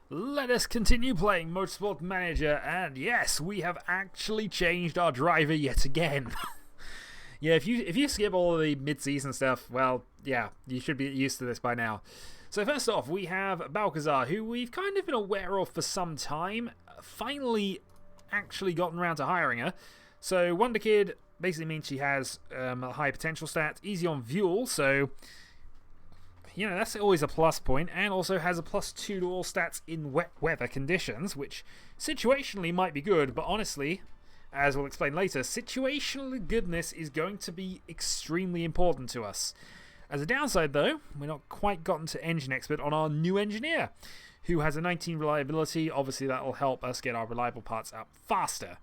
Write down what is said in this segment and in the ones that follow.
Let us continue playing Motorsport Manager, and yes, we have actually changed our driver yet again. Yeah, if you skip all of the mid-season stuff, well, yeah, you should be used to this by now. So first off, we have Balcazar, who we've kind of been aware of for some time. Finally actually gotten around to hiring her. So Wonder Kid basically means she has a high potential stat, easy on fuel, so you know, that's always a plus point, and also has a +2 to all stats in wet weather conditions, which situationally might be good, but honestly, as we'll explain later, situational goodness is going to be extremely important to us. As a downside, though, we're not quite gotten to engine expert on our new engineer, who has a 19 reliability. Obviously, that will help us get our reliable parts up faster.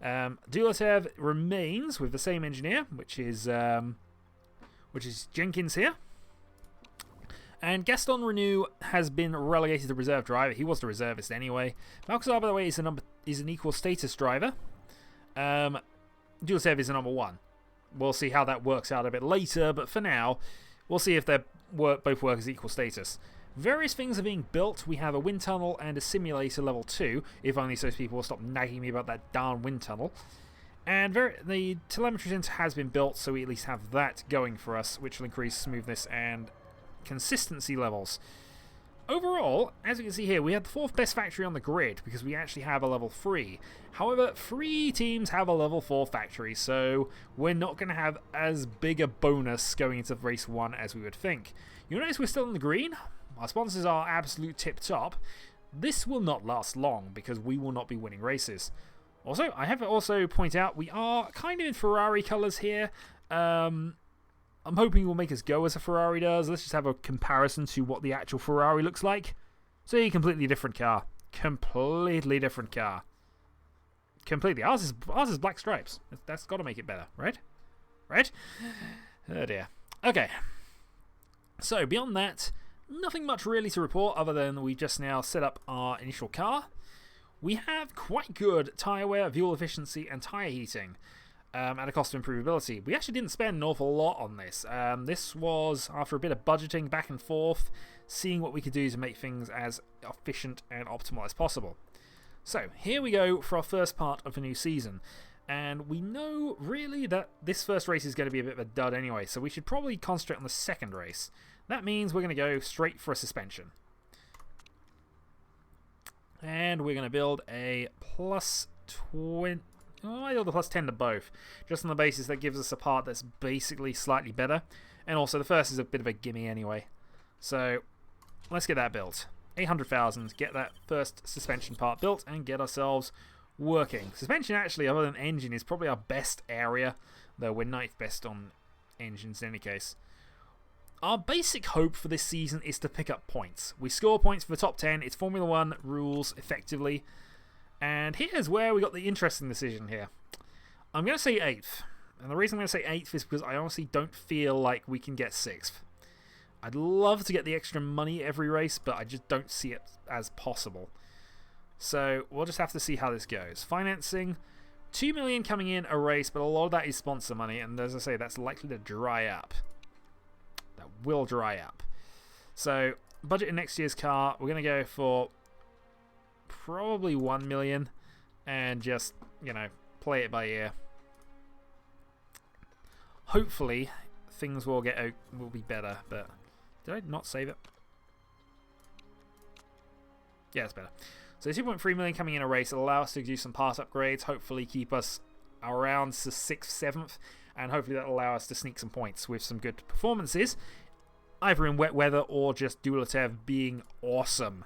Dulatev remains with the same engineer, which is Jenkins here. And Gaston Renew has been relegated to reserve driver. He was the reservist anyway. Balcazar, by the way, is an equal status driver. Dulatev is a number 1. We'll see how that works out a bit later, but for now, we'll see if they both work as equal status. Various things are being built. We have a wind tunnel and a simulator level 2, if only so people will stop nagging me about that darn wind tunnel. And the telemetry center has been built, so we at least have that going for us, which will increase smoothness and consistency levels. Overall, as you can see here, we have the 4th best factory on the grid because we actually have a level 3. However, 3 teams have a level 4 factory, so we're not going to have as big a bonus going into race 1 as we would think. You notice we're still in the green? Our sponsors are absolute tip top. This will not last long because we will not be winning races. Also, I have to also point out we are kind of in Ferrari colours here. I'm hoping it will make us go as a Ferrari does. Let's just have a comparison to what the actual Ferrari looks like. See, completely different car. Completely different car. Completely. Ours is black stripes. That's got to make it better, right? Right? Oh dear. Okay. So, beyond that, nothing much really to report other than we just now set up our initial car. We have quite good tyre wear, fuel efficiency, and tyre heating. At a cost of improvability. We actually didn't spend an awful lot on this. This was after a bit of budgeting back and forth, seeing what we could do to make things as efficient and optimal as possible. So, here we go for our first part of a new season. And we know, really, that this first race is going to be a bit of a dud anyway, so we should probably concentrate on the second race. That means we're going to go straight for a suspension. And we're going to build a +20... Oh, I build a +10 to both, just on the basis that gives us a part that's basically slightly better. And also, the first is a bit of a gimme anyway. So, let's get that built. 800,000, get that first suspension part built, and get ourselves working. Suspension, actually, other than engine, is probably our best area, though we're 9th best on engines in any case. Our basic hope for this season is to pick up points. We score points for the top 10. It's Formula 1 rules, effectively. And here's where we got the interesting decision here. I'm going to say 8th. And the reason I'm going to say 8th is because I honestly don't feel like we can get 6th. I'd love to get the extra money every race, but I just don't see it as possible. So we'll just have to see how this goes. Financing, 2 million coming in a race, but a lot of that is sponsor money. And as I say, that's likely to dry up. That will dry up. So, budget in next year's car, we're going to go for probably 1 million and just, you know, play it by ear. Hopefully things will be better, but did I not save it? Yeah, it's better. So 2.3 million coming in a race will allow us to do some part upgrades, hopefully keep us around the 6th, 7th, and hopefully that'll allow us to sneak some points with some good performances, either in wet weather or just Dulatev being awesome.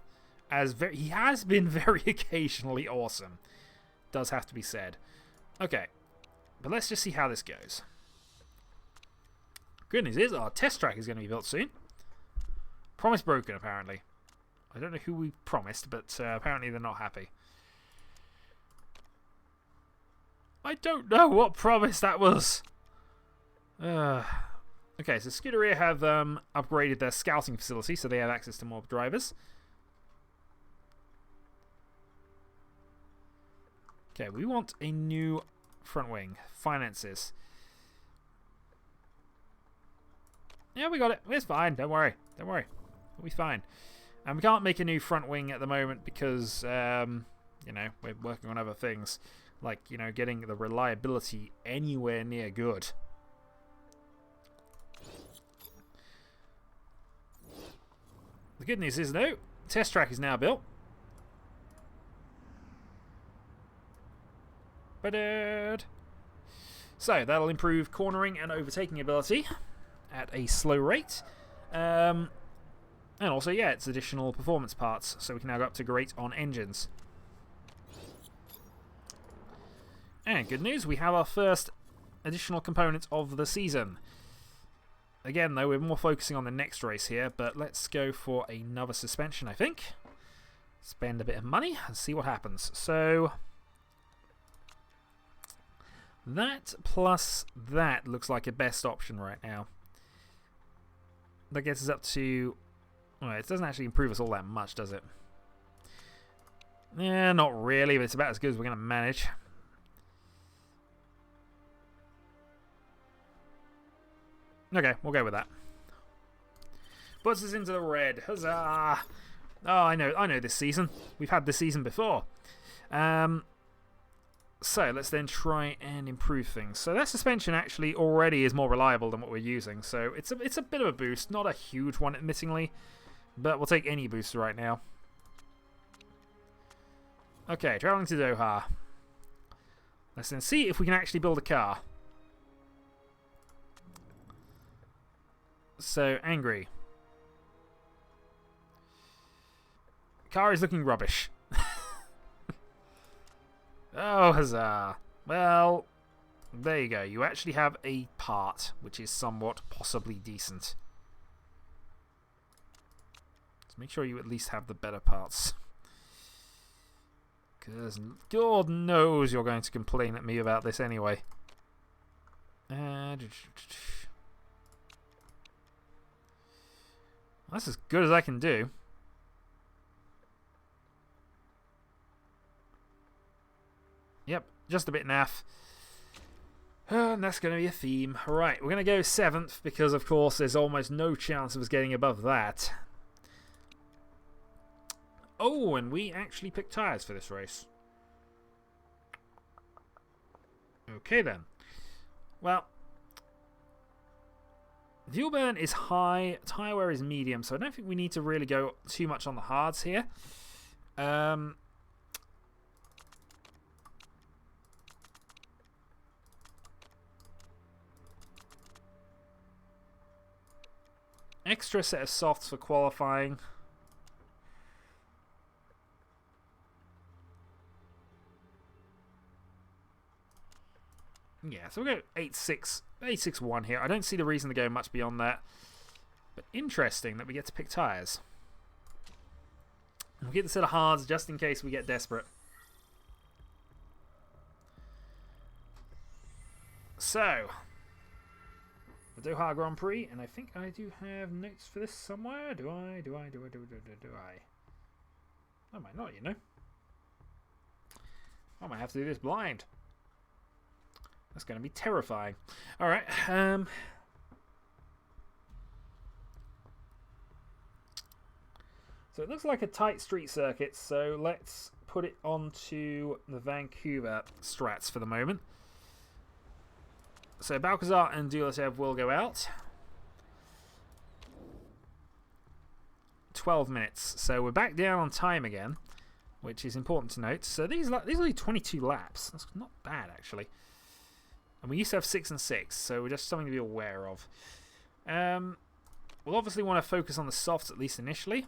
He has been very occasionally awesome. Does have to be said. Okay. But let's just see how this goes. Good news is our test track is going to be built soon. Promise broken, apparently. I don't know who we promised, but apparently they're not happy. I don't know what promise that was. Okay, so Scuderia have upgraded their scouting facility, so they have access to more drivers. Okay, we want a new front wing. Finances. Yeah, we got it. It's fine. Don't worry. Don't worry. We'll be fine. And we can't make a new front wing at the moment because, you know, we're working on other things. Like, you know, getting the reliability anywhere near good. The good news is, though, test track is now built. So that'll improve cornering and overtaking ability at a slow rate. And also, yeah, it's additional performance parts, so we can now go up to great on engines. And good news, we have our first additional component of the season. Again, though, we're more focusing on the next race here, but let's go for another suspension, I think. Spend a bit of money and see what happens. So that plus that looks like a best option right now. That gets us up to... Well, it doesn't actually improve us all that much, does it? Yeah, not really, but it's about as good as we're going to manage. Okay, we'll go with that. Puts us into the red. Huzzah! Oh, I know this season. We've had this season before. So let's then try and improve things. So that suspension actually already is more reliable than what we're using. So it's a bit of a boost, not a huge one, admittingly, but we'll take any boost right now. Okay, traveling to Doha. Let's then see if we can actually build a car. So, angry. Car is looking rubbish. Oh, huzzah. Well, there you go. You actually have a part, which is somewhat possibly decent. Just make sure you at least have the better parts. Because God knows you're going to complain at me about this anyway. That's as good as I can do. Yep, just a bit naff. And that's going to be a theme. Right, we're going to go 7th because, of course, there's almost no chance of us getting above that. Oh, and we actually picked tyres for this race. Okay, then. Well, fuel burn is high, tyre wear is medium, so I don't think we need to really go too much on the hards here. Extra set of softs for qualifying. Yeah, so we'll go 861 here. I don't see the reason to go much beyond that. But interesting that we get to pick tyres. We'll get the set of hards just in case we get desperate. So, the Doha Grand Prix, and I think I do have notes for this somewhere. Do I? I might not, you know. I might have to do this blind. That's going to be terrifying. All right. So it looks like a tight street circuit, so let's put it onto the Vancouver strats for the moment. So Balcazar and Dulatiev will go out. 12 minutes. So we're back down on time again, which is important to note. So these are only 22 laps. That's not bad, actually. And we used to have 6 and 6, so just something to be aware of. We'll obviously want to focus on the softs, at least initially.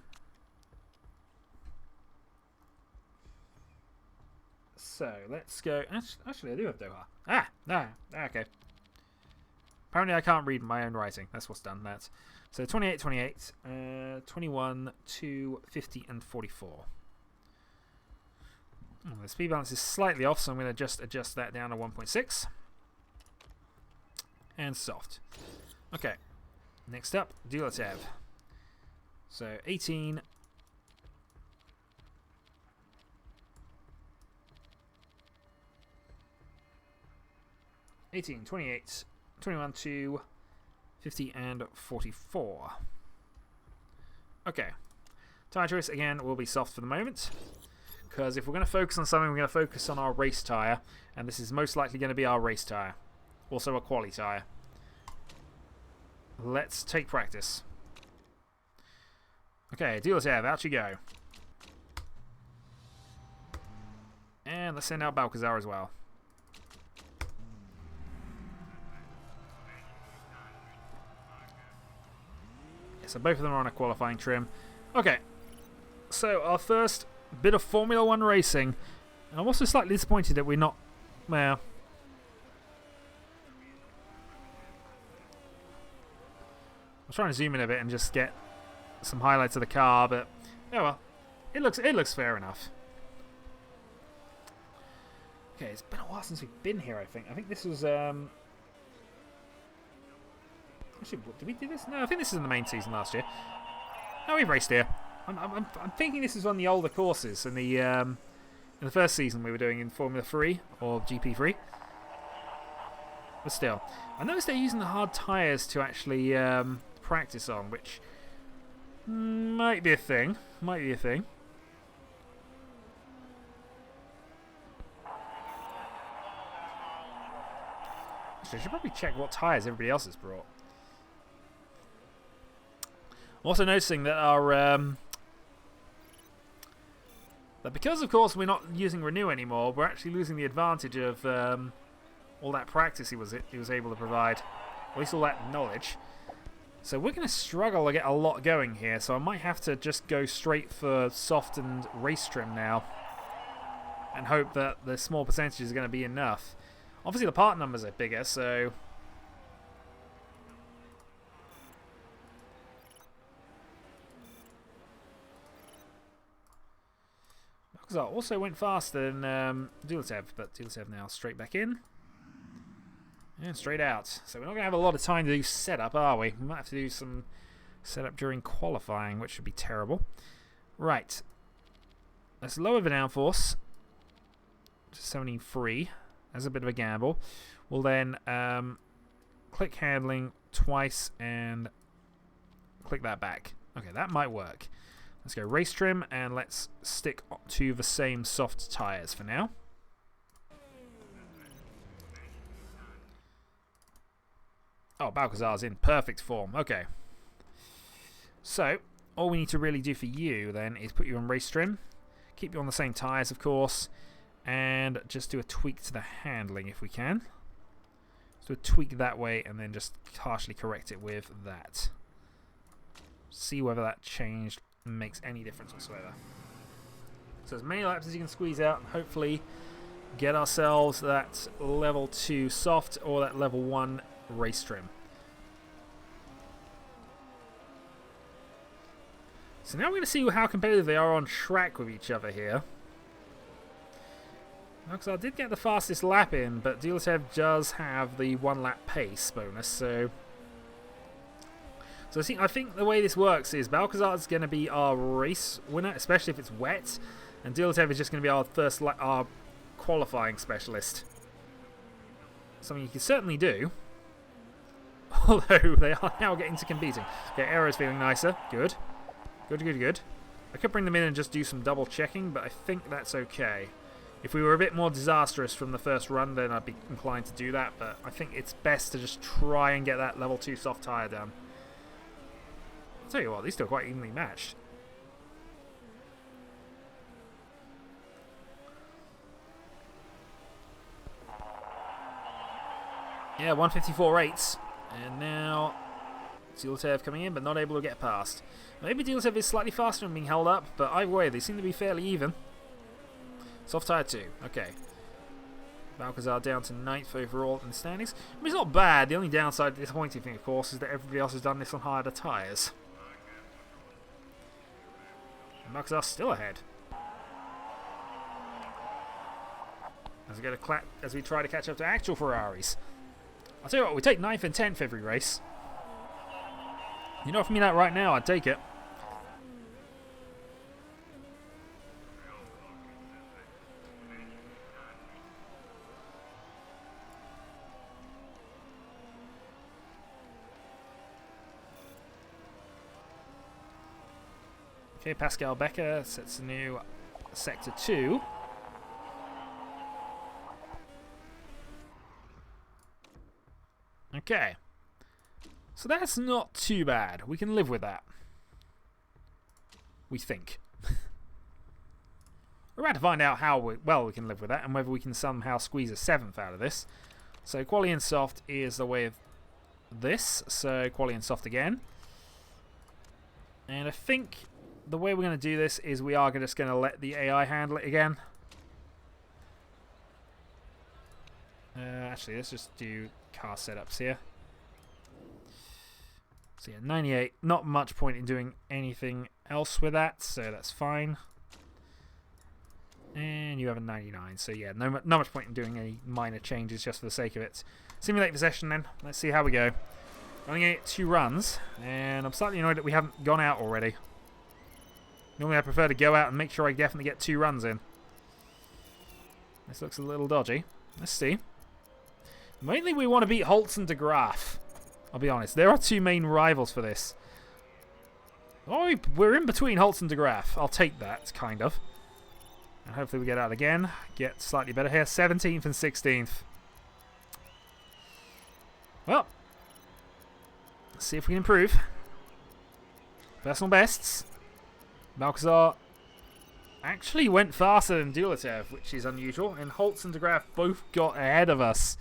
So let's go. Actually, I do have Doha. Okay. Apparently, I can't read my own writing. That's what's done that. So 28, 28, 21, 2, 50, and 44. The speed balance is slightly off, so I'm going to just adjust that down to 1.6. And soft. Okay. Next up, Dulatiev. So 18. 18, 28, 21, 2, 50, and 44. Okay. Tyre choice, again, will be soft for the moment. Because if we're going to focus on something, we're going to focus on our race tyre. And this is most likely going to be our race tyre. Also a quali tyre. Let's take practice. Okay, dealer's Ev, out you go. And let's send out Balcazar as well. Yeah, so both of them are on a qualifying trim. Okay, so our first bit of Formula 1 racing. I'm also slightly disappointed that we're not... Well... I'm trying to zoom in a bit and just get some highlights of the car, but... Oh well. It looks fair enough. Okay, it's been a while since we've been here, I think. I think this was... Actually, did we do this? No, I think this is in the main season last year. No, we've raced here. I'm thinking this is on the older courses in the first season we were doing in Formula 3 or GP3. But still, I noticed they're using the hard tyres to actually practice on, which might be a thing. Might be a thing. Actually, I should probably check what tyres everybody else has brought. I'm also noticing that our that because, of course, we're not using Renew anymore, we're actually losing the advantage of all that practice he was able to provide, or at least all that knowledge. So we're going to struggle to get a lot going here. So I might have to just go straight for soft and race trim now, and hope that the small percentages are going to be enough. Obviously, the part numbers are bigger, so. I also went faster than Duletev, but Duletev now straight back in. And straight out. So we're not going to have a lot of time to do setup, are we? We might have to do some setup during qualifying, which would be terrible. Right. Let's lower the downforce to 73. That's a bit of a gamble. We'll then click handling twice and click that back. Okay, that might work. Let's go race trim and let's stick to the same soft tyres for now. Oh, Balcazar's in perfect form. Okay. So, all we need to really do for you then is put you on race trim. Keep you on the same tyres, of course. And just do a tweak to the handling if we can. So a tweak that way and then just partially correct it with that. See whether that changed makes any difference whatsoever. So as many laps as you can squeeze out and hopefully get ourselves that level 2 soft or that level 1 race trim. So now we're going to see how competitive they are on track with each other here. Because I did get the fastest lap in, but Duletev does have the 1 lap pace bonus, so I think the way this works is Balcazar is going to be our race winner, especially if it's wet, and Duletev is just going to be our qualifying specialist. Something you can certainly do, although they are now getting to competing. Okay, Aero's feeling nicer. Good. Good. I could bring them in and just do some double checking, but I think that's okay. If we were a bit more disastrous from the first run, then I'd be inclined to do that, but I think it's best to just try and get that level 2 soft tyre down. I'll tell you what, these two are quite evenly matched. Yeah, 154.8. And now Duletev coming in, but not able to get past. Maybe Duletev is slightly faster and being held up, but either way, they seem to be fairly even. Soft tyre 2. Okay. Balcazar down to 9th overall in the standings. I mean, it's not bad. The only downside, the disappointing thing, of course, is that everybody else has done this on harder tyres. And Balcazar's still ahead. As we try to catch up to actual Ferraris. I'll tell you what, we take 9th and 10th every race. You know, offer me that right now, I'd take it. Okay, Pascal Becker sets a new Sector 2. Okay. So that's not too bad. We can live with that. We think. We're about to find out how well we can live with that and whether we can somehow squeeze a 7th out of this. So quali and soft is the way of this. So quali and soft again. And I think the way we're going to do this is we are just going to let the AI handle it again. Actually, let's just do car setups here. So yeah, 98. Not much point in doing anything else with that, so that's fine. And you have a 99, so yeah, not much point in doing any minor changes just for the sake of it. Simulate possession then. Let's see how we go. Only get 2 runs, and I'm slightly annoyed that we haven't gone out already. Normally I prefer to go out and make sure I definitely get 2 runs in. This looks a little dodgy. Let's see. Mainly we want to beat Holtz and De Graaf. I'll be honest. There are 2 main rivals for this. Oh, we're in between Holtz and De Graaf. I'll take that, kind of. And hopefully we get out again. Get slightly better here. 17th and 16th. Well. Let's see if we can improve. Personal bests. Balcazar actually went faster than Dulatev, which is unusual. And Holtz and De Graaf both got ahead of us.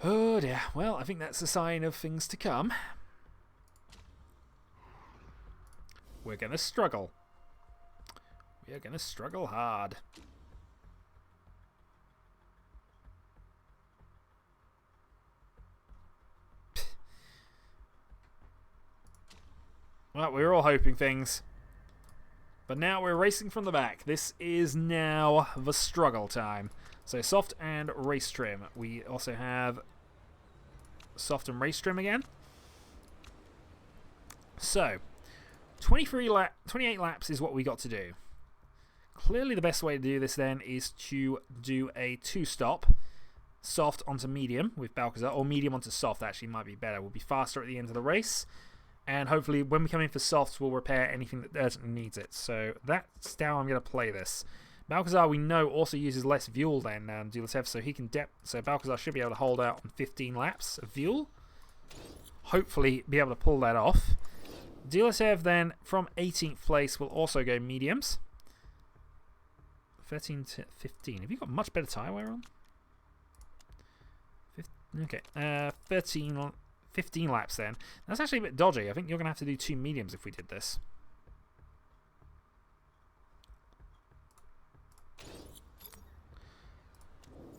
Oh dear. Well, I think that's a sign of things to come. We're going to struggle. We're going to struggle hard. Well, we were all hoping things. But now we're racing from the back. This is now the struggle time. So soft and race trim. We also have soft and race trim again. So 28 laps is what we got to do. Clearly the best way to do this then is to do a 2-stop. Soft onto medium with Balcazar, or medium onto soft actually might be better. We'll be faster at the end of the race. And hopefully when we come in for softs, we'll repair anything that urgently needs it. So that's how I'm going to play this. Balcazar, we know, also uses less fuel than Dulatev, so he can so Balcazar should be able to hold out on 15 laps of fuel. Hopefully be able to pull that off. Dulatev then, from 18th place, will also go mediums. 13 to 15. Have you got much better tyre wear on? Okay, 15 laps then. That's actually a bit dodgy. I think you're going to have to do 2 mediums if we did this.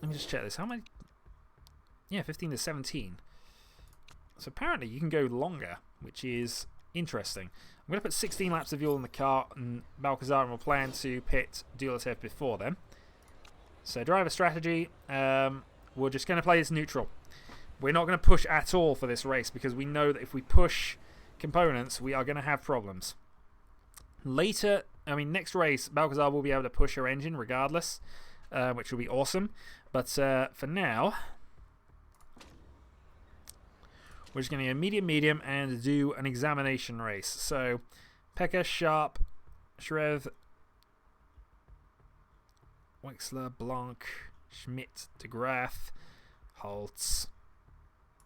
Let me just check this. How many? Yeah, 15 to 17. So apparently you can go longer, which is interesting. I'm going to put 16 laps of fuel in the car, and Balcazar will plan to pit Dulatev before then. So driver strategy, we're just going to play this neutral. We're not going to push at all for this race because we know that if we push components, we are going to have problems. Later, next race, Balcazar will be able to push her engine regardless, which will be awesome. But for now, we're just going to go medium, and do an examination race. So, Pekka, Sharp, Shrev, Wexler, Blanc, Schmidt, De Graaf, Holtz.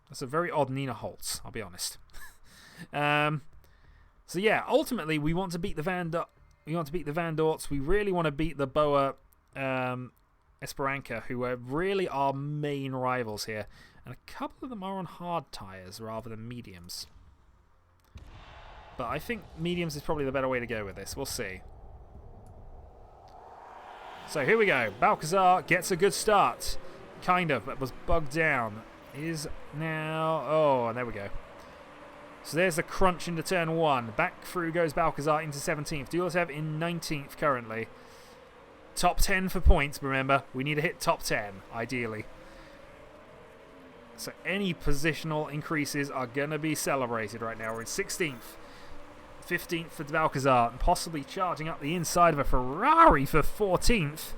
That's a very odd Nina Holtz, I'll be honest. So yeah, ultimately we want to beat the Van Dorts. We really want to beat the Boa Esperanca, who are really our main rivals here. And a couple of them are on hard tyres rather than mediums. But I think mediums is probably the better way to go with this. We'll see. So here we go. Balcazar gets a good start. Kind of, but was bogged down. Is now... Oh, and there we go. So there's the crunch into turn 1. Back through goes Balcazar into 17th. Dulatev in 19th currently. Top 10 for points, remember. We need to hit top 10, ideally. So any positional increases are going to be celebrated right now. We're in 16th. 15th for Balcazar. And possibly charging up the inside of a Ferrari for 14th.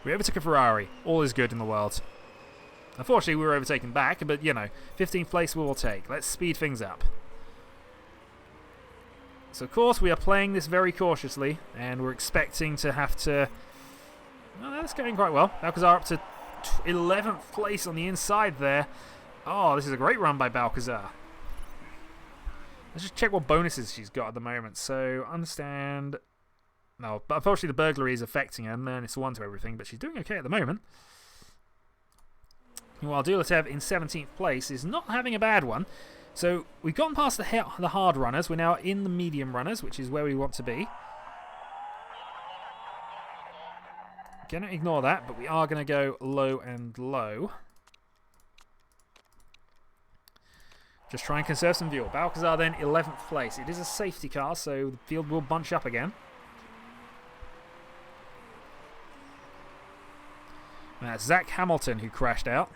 We overtook a Ferrari. All is good in the world. Unfortunately, we were overtaken back, but, 15th place we will take. Let's speed things up. So, of course, we are playing this very cautiously, and we're expecting to have to... Well, that's going quite well. Balcazar up to 11th place on the inside there. Oh, this is a great run by Balcazar. Let's just check what bonuses she's got at the moment. So, understand... No, but unfortunately the burglary is affecting her, and it's 1 to everything, but she's doing okay at the moment. While Dulatev in 17th place is not having a bad one. So we've gotten past the hard runners. We're now in the medium runners, which is where we want to be. Gonna ignore that, but we are going to go low and low. Just try and conserve some fuel. Balcazar then 11th place. It is a safety car, so the field will bunch up again. That's Zach Hamilton who crashed out.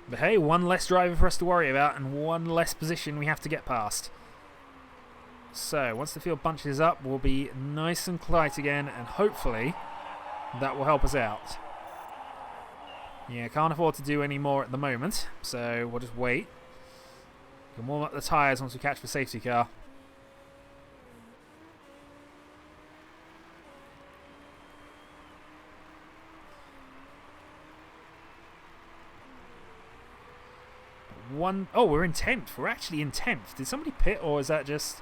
But hey, one less driver for us to worry about and one less position we have to get past. So, once the field bunches up, we'll be nice and tight again, and hopefully that will help us out. Yeah, can't afford to do any more at the moment, so we'll just wait. We can warm up the tyres once we catch the safety car. Oh, we're in 10th. We're actually in 10th. Did somebody pit, or is that just...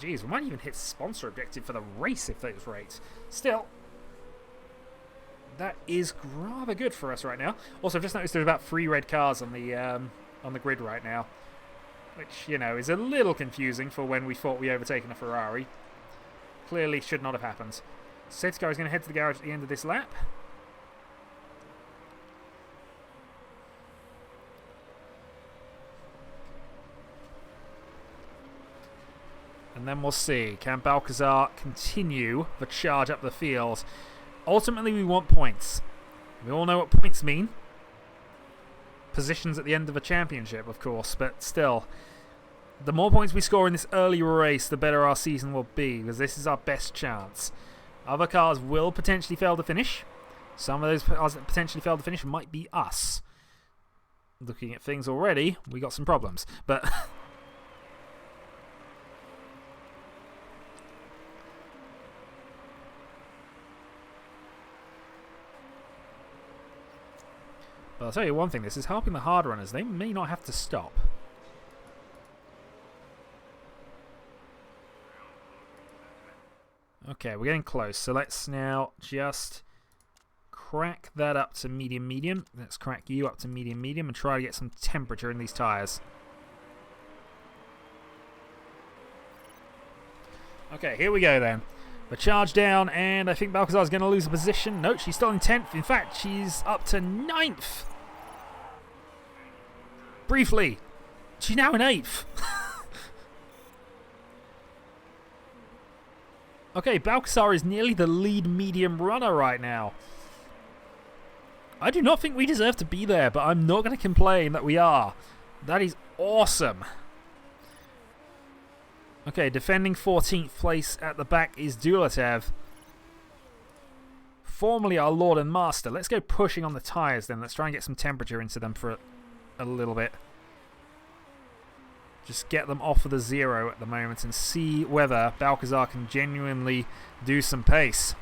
Jeez, we might even hit sponsor objective for the race if those rates. Still, that is rather good for us right now. Also, I've just noticed there's about 3 red cars on the grid right now, which, you know, is a little confusing for when we thought we overtaken a Ferrari. Clearly should not have happened. Safety car is going to head to the garage at the end of this lap. And then we'll see. Can Balcazar continue the charge up the field? Ultimately, we want points. We all know what points mean. Positions at the end of a championship, of course. But still, the more points we score in this early race, the better our season will be. Because this is our best chance. Other cars will potentially fail to finish. Some of those cars that potentially fail to finish might be us. Looking at things already, we got some problems. But... But I'll tell you one thing, this is helping the hard runners. They may not have to stop. Okay, we're getting close. So let's now just crack that up to medium. Let's crack you up to medium and try to get some temperature in these tyres. Okay, here we go then. The charge down, and I think Balcazar's going to lose a position. No, she's still in 10th. In fact, she's up to 9th. Briefly. She's now in 8th. Okay, Balcazar is nearly the lead medium runner right now. I do not think we deserve to be there, but I'm not going to complain that we are. That is awesome. Okay, defending 14th place at the back is Dulatev. Formerly our Lord and Master. Let's go pushing on the tyres then. Let's try and get some temperature into them for a little bit. Just get them off of the 0 at the moment and see whether Balcazar can genuinely do some pace.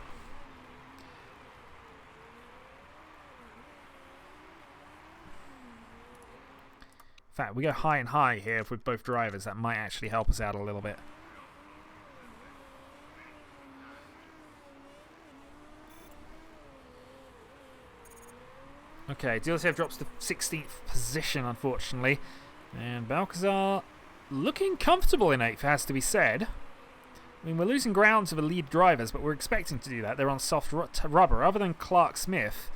In fact, we go high and high here with both drivers. That might actually help us out a little bit. Okay, Dulatev drops to 16th position, unfortunately. And Balcazar looking comfortable in 8th, has to be said. I mean, we're losing ground to the lead drivers, but we're expecting to do that. They're on soft rubber, other than Clark Smith.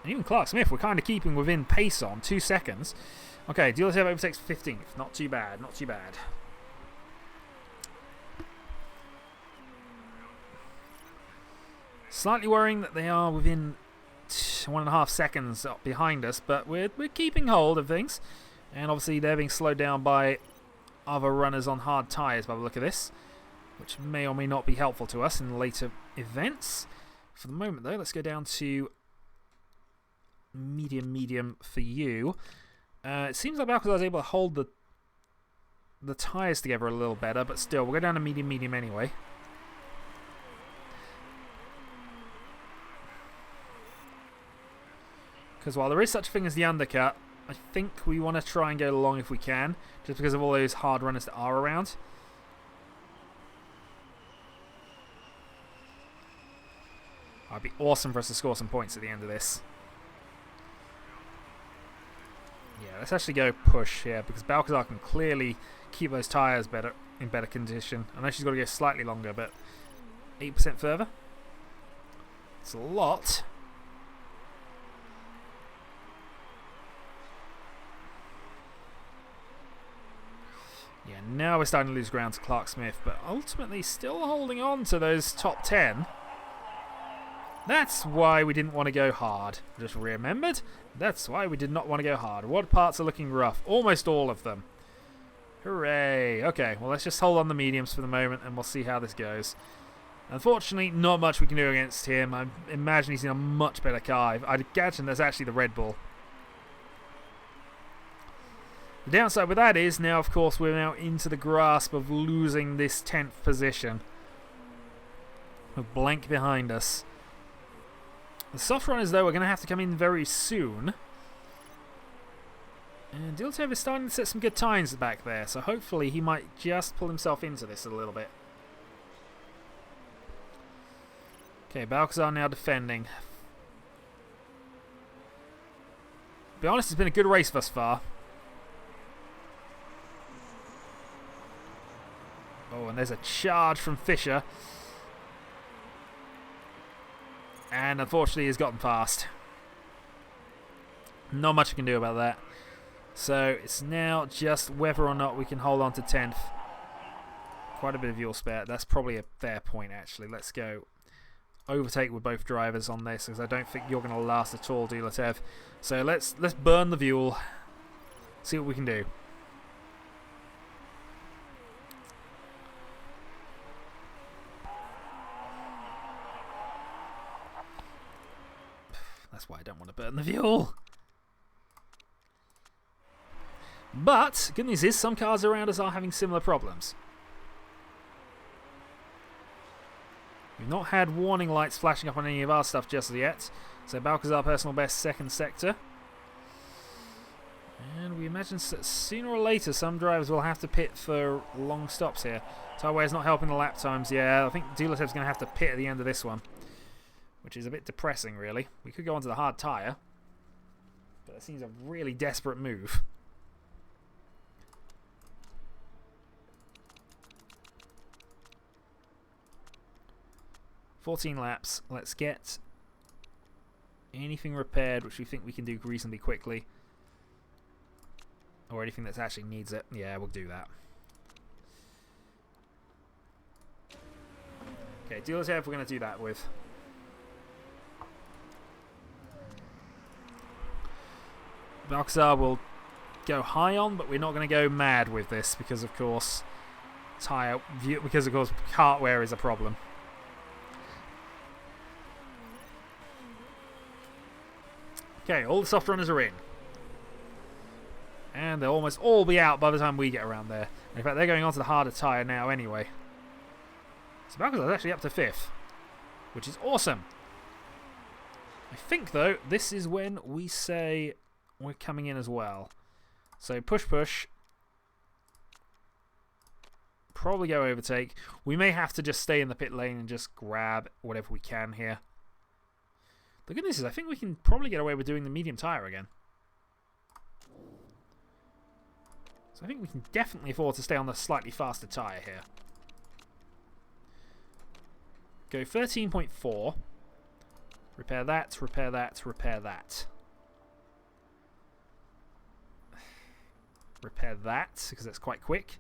And even Clark Smith, we're kind of keeping within pace on, 2 seconds. Okay, Dulatev overtakes 15th. Not too bad, not too bad. Slightly worrying that they are within 1.5 seconds behind us, but we're keeping hold of things. And obviously they're being slowed down by other runners on hard tyres by the look of this, which may or may not be helpful to us in later events. For the moment, though, let's go down to medium for you. It seems like Balcazar was able to hold the tyres together a little better, but still, we'll go down to medium anyway. Because while there is such a thing as the undercut, I think we want to try and go long if we can, just because of all those hard runners that are around. It'd be awesome for us to score some points at the end of this. Yeah, let's actually go push here, because Balcazar can clearly keep those tyres in better condition. I know she's got to go slightly longer, but 8% further. It's a lot. Yeah, now we're starting to lose ground to Clark Smith, but ultimately still holding on to those top 10. That's why we didn't want to go hard. Just remembered, that's why we did not want to go hard. What parts are looking rough? Almost all of them. Hooray. Okay, well, let's just hold on the mediums for the moment, and we'll see how this goes. Unfortunately, not much we can do against him. I imagine he's in a much better car. I'd imagine that's actually the Red Bull. The downside with that is now, of course, we're now into the grasp of losing this 10th position. With blank behind us. The soft runners, though, are going to have to come in very soon. And Diltev is starting to set some good times back there, so hopefully he might just pull himself into this a little bit. Okay, Balcazar now defending. To be honest, it's been a good race thus far. Oh, and there's a charge from Fisher. And unfortunately, he's gotten past. Not much I can do about that. So it's now just whether or not we can hold on to 10th. Quite a bit of fuel spare. That's probably a fair point, actually. Let's go overtake with both drivers on this, because I don't think you're going to last at all, Diltev. So let's burn the fuel. See what we can do. That's why I don't want to burn the fuel. But, good news is, some cars around us are having similar problems. We've not had warning lights flashing up on any of our stuff just yet. So Balcazar personal best, second sector. And we imagine sooner or later some drivers will have to pit for long stops here. Tyrewear's not helping the lap times. Yeah, I think Diltev's going to have to pit at the end of this one. Which is a bit depressing, really. We could go onto the hard tyre. But that seems a really desperate move. $14 laps. Let's get anything repaired which we think we can do reasonably quickly. Or anything that actually needs it. Yeah, we'll do that. Okay, Diltev we're going to do that with. Balcazar will go high on, but we're not going to go mad with this because, of course, kart wear is a problem. Okay, all the soft runners are in. And they'll almost all be out by the time we get around there. In fact, they're going on to the harder tyre now anyway. So Balcazar's actually up to 5th, which is awesome. I think, though, this is when we say we're coming in as well. So push. Probably go overtake. We may have to just stay in the pit lane and just grab whatever we can here. The good news is I think we can probably get away with doing the medium tyre again. So I think we can definitely afford to stay on the slightly faster tyre here. Go 13.4. Repair that, repair that, repair that. Repair that, because that's quite quick.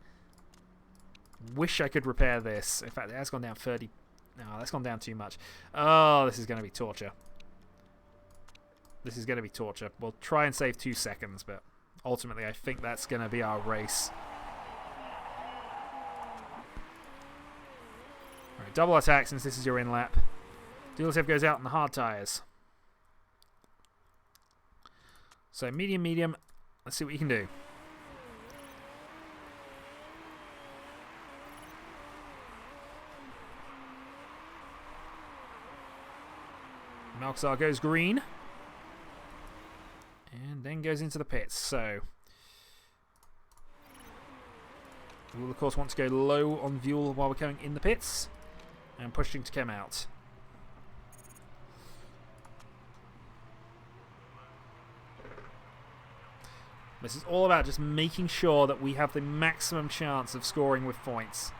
Wish I could repair this. In fact, it has gone down 30. No, that's gone down too much. Oh, this is going to be torture. This is going to be torture. We'll try and save 2 seconds, but ultimately I think that's going to be our race. Alright, double attack since this is your in lap. Dealership goes out on the hard tyres. So medium, medium. Let's see what you can do. Malxar goes green. And then goes into the pits. So we'll of course want to go low on fuel while we're going in the pits. And pushing to come out. This is all about just making sure that we have the maximum chance of scoring with points.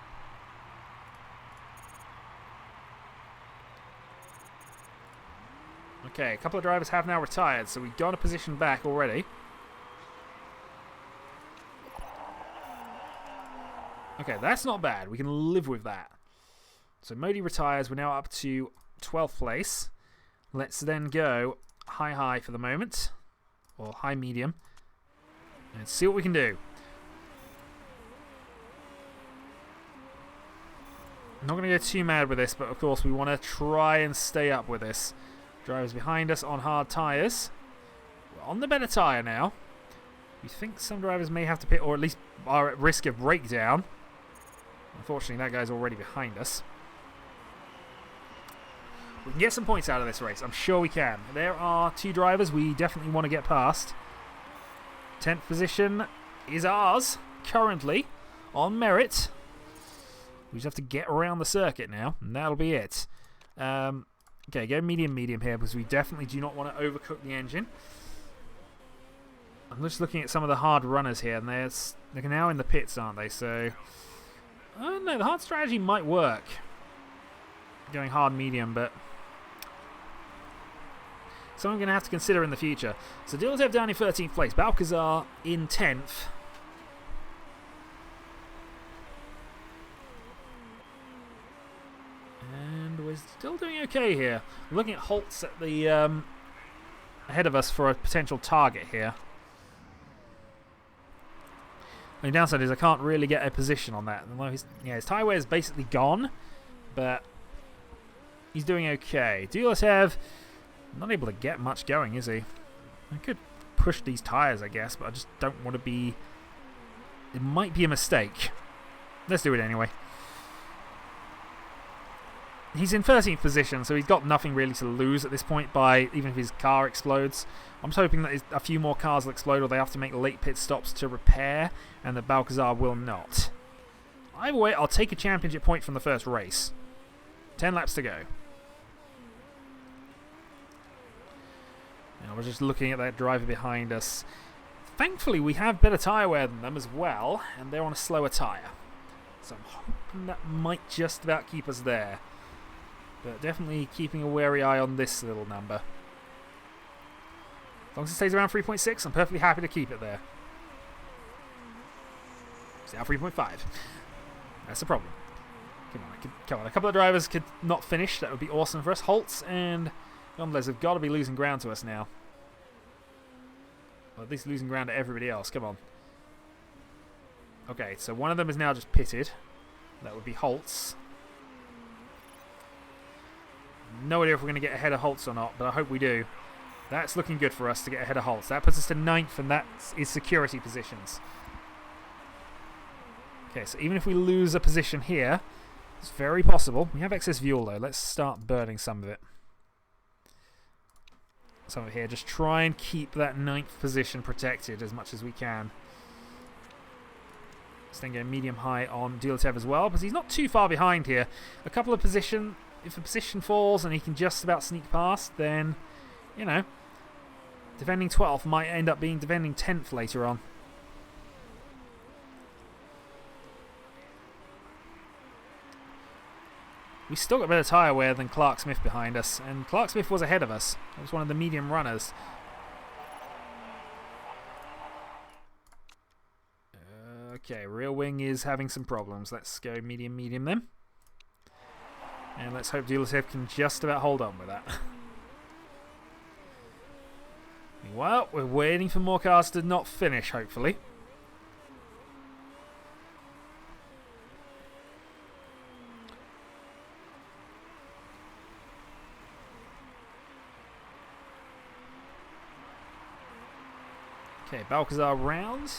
Okay, a couple of drivers have now retired, so we've got a position back already. Okay, that's not bad. We can live with that. So Modi retires. We're now up to 12th place. Let's then go high for the moment. Or high-medium. And see what we can do. I'm not going to go too mad with this, but of course we want to try and stay up with this. Drivers behind us on hard tyres. We're on the better tyre now. We think some drivers may have to pit, or at least are at risk of breakdown. Unfortunately, that guy's already behind us. We can get some points out of this race. I'm sure we can. There are 2 drivers we definitely want to get past. 10th position is ours, currently, on merit. We just have to get around the circuit now, and that'll be it. Okay, go medium here, because we definitely do not want to overcook the engine. I'm just looking at some of the hard runners here, and they're now in the pits, aren't they? So, I don't know, the hard strategy might work. Going hard-medium, but something I'm going to have to consider in the future. So Diltev down in 13th place. Balcazar in 10th. And we're still doing okay here. We're looking at Holtz at the ahead of us for a potential target here. The downside is I can't really get a position on that. His tyre wear is basically gone, but he's doing okay. Diltev not able to get much going, is he? I could push these tyres, I guess, but I just don't want to be... It might be a mistake. Let's do it anyway. He's in 13th position, so he's got nothing really to lose at this point by even if his car explodes. I'm just hoping that a few more cars will explode or they have to make late pit stops to repair, and that Balcazar will not. Either way, I'll take a championship point from the first race. 10 laps to go. Now we're just looking at that driver behind us. Thankfully, we have better tyre wear than them as well, and they're on a slower tyre. So I'm hoping that might just about keep us there. But definitely keeping a wary eye on this little number. As long as it stays around 3.6, I'm perfectly happy to keep it there. It's now 3.5. That's the problem. Come on, a couple of drivers could not finish. That would be awesome for us. Holtz and Gondles have got to be losing ground to us now. Or at least losing ground to everybody else. Come on. Okay, so one of them is now just pitted. That would be Holtz. No idea if we're going to get ahead of Holtz or not, but I hope we do. That's looking good for us to get ahead of Holtz. That puts us to 9th, and that is security positions. Okay, so even if we lose a position here, it's very possible. We have excess fuel, though. Let's start burning some of it. Some of it here. Just try and keep that 9th position protected as much as we can. Let's then go medium-high on Diltev as well, because he's not too far behind here. A couple of position... If a position falls and he can just about sneak past, then, you know, defending 12th might end up being defending 10th later on. We still got better tyre wear than Clark Smith behind us, and Clark Smith was ahead of us. He was one of the medium runners. Okay, rear wing is having some problems. Let's go medium then. And let's hope Diltev can just about hold on with that. Well, we're waiting for more cars to not finish, hopefully. Okay, Balcazar round.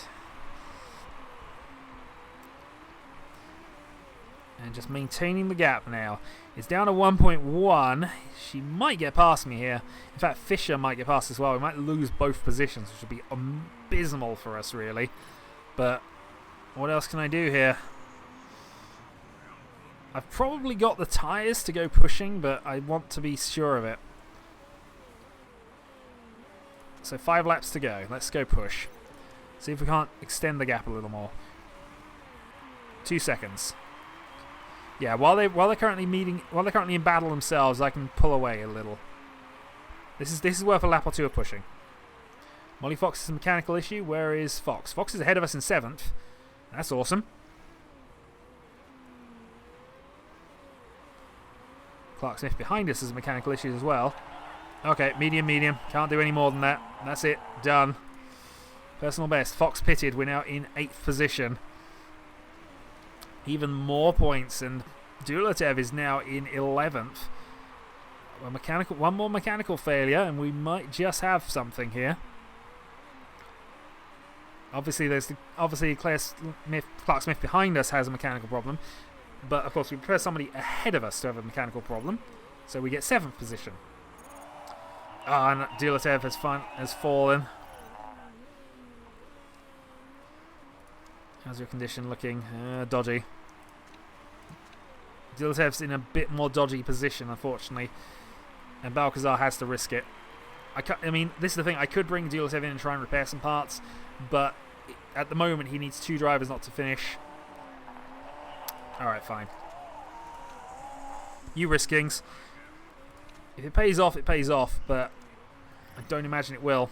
And just maintaining the gap now. It's down to 1.1. She might get past me here. In fact, Fisher might get past as well. We might lose both positions, which would be abysmal for us, really. But what else can I do here? I've probably got the tyres to go pushing, but I want to be sure of it. So 5 laps to go. Let's go push. See if we can't extend the gap a little more. 2 seconds. Yeah, while they're currently in battle themselves, I can pull away a little. This is worth a lap or two of pushing. Molly Fox has a mechanical issue. Where is Fox? Fox is ahead of us in 7th. That's awesome. Clark Smith behind us has mechanical issues as well. Okay, medium. Can't do any more than that. That's it. Done. Personal best. Fox pitted. We're now in 8th position. Even more points, and Dulatev is now in 11th. One more mechanical failure, and we might just have something here. Obviously, Clark Smith behind us has a mechanical problem, but of course we prefer somebody ahead of us to have a mechanical problem, so we get 7th position. And Dulatev has fallen. How's your condition looking? Dodgy. Dilatev's in a bit more dodgy position, unfortunately, and Balcazar has to risk it. I mean, this is the thing. I could bring Dilatev in and try and repair some parts, but at the moment he needs 2 drivers not to finish. Alright, fine. You risk things. If it pays off, it pays off, but I don't imagine it will.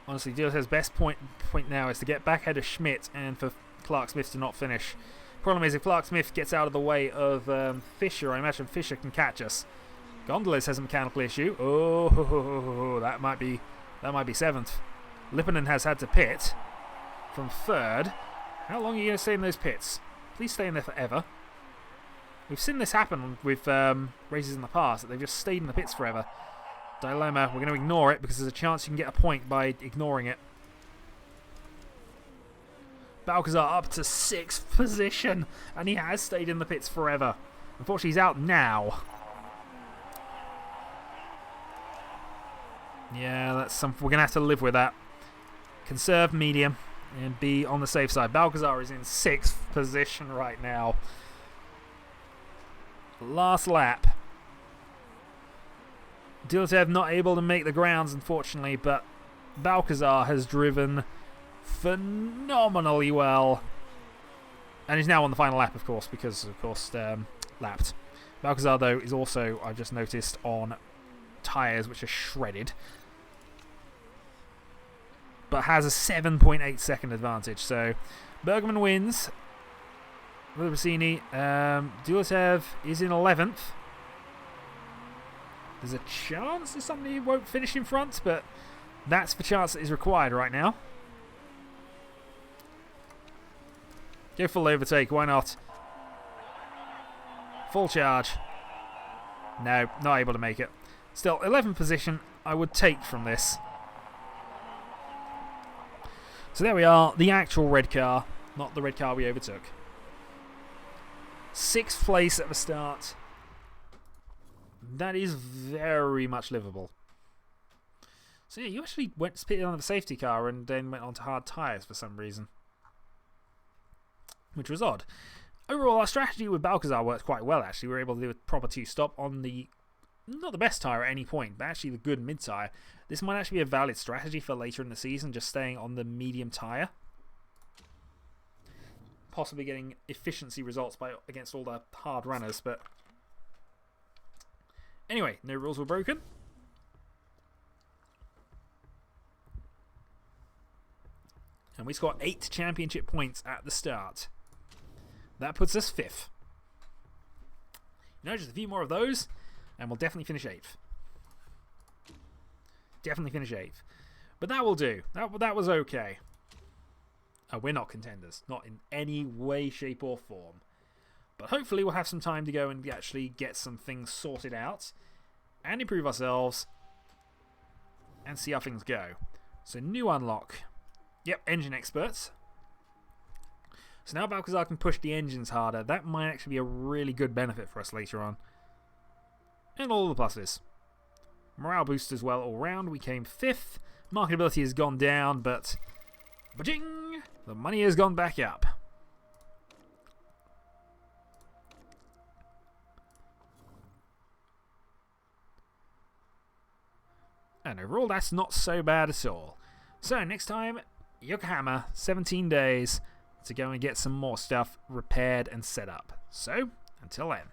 Honestly, Dilatev's best point now is to get back ahead of Schmidt and for Clark Smith to not finish. Problem is, if Clark Smith gets out of the way of Fisher, I imagine Fisher can catch us. Gondolas has a mechanical issue. Oh, that might be 7th. Lipponen has had to pit from 3rd. How long are you going to stay in those pits? Please stay in there forever. We've seen this happen with races in the past, that they've just stayed in the pits forever. Dilemma. We're going to ignore it because there's a chance you can get a point by ignoring it. Balcazar up to 6th position, and he has stayed in the pits forever. Unfortunately, he's out now. Yeah, that's something we're going to have to live with that. Conserve medium and be on the safe side. Balcazar is in 6th position right now. Last lap. Dulatev not able to make the grounds, unfortunately, but Balcazar has driven phenomenally well. And he's now on the final lap, of course, because, of course, lapped. Balcazar, though, is also, I've just noticed, on tyres which are shredded. But has a 7.8 second advantage. So, Bergman wins. Rossini. Dulatev is in 11th. There's a chance that somebody won't finish in front, but that's the chance that is required right now. Go full overtake, why not? Full charge. No, not able to make it. Still, 11th position I would take from this. So there we are, the actual red car, not the red car we overtook. 6th place at the start. That is very much livable. So yeah, you actually went pitted on the safety car and then went on to hard tyres for some reason. Which was odd. Overall, our strategy with Balcazar worked quite well, actually. We were able to do a proper 2-stop on the, not the best tyre at any point, but actually the good mid-tyre. This might actually be a valid strategy for later in the season, just staying on the medium tyre. Possibly getting efficiency results against all the hard runners, but anyway, no rules were broken. And we scored 8 championship points at the start. That puts us 5th. Just a few more of those, and we'll definitely finish 8th. Definitely finish 8th. But that will do. That was okay. We're not contenders. Not in any way, shape, or form. But hopefully we'll have some time to go and actually get some things sorted out and improve ourselves and see how things go. So new unlock. Yep, engine experts. So now Balcazar can push the engines harder. That might actually be a really good benefit for us later on. And all the pluses. Morale boost as well all round. We came 5th. Marketability has gone down, but ba-ching, the money has gone back up. And overall, that's not so bad at all. So next time, Yokohama, 17 days to go and get some more stuff repaired and set up. So, until then.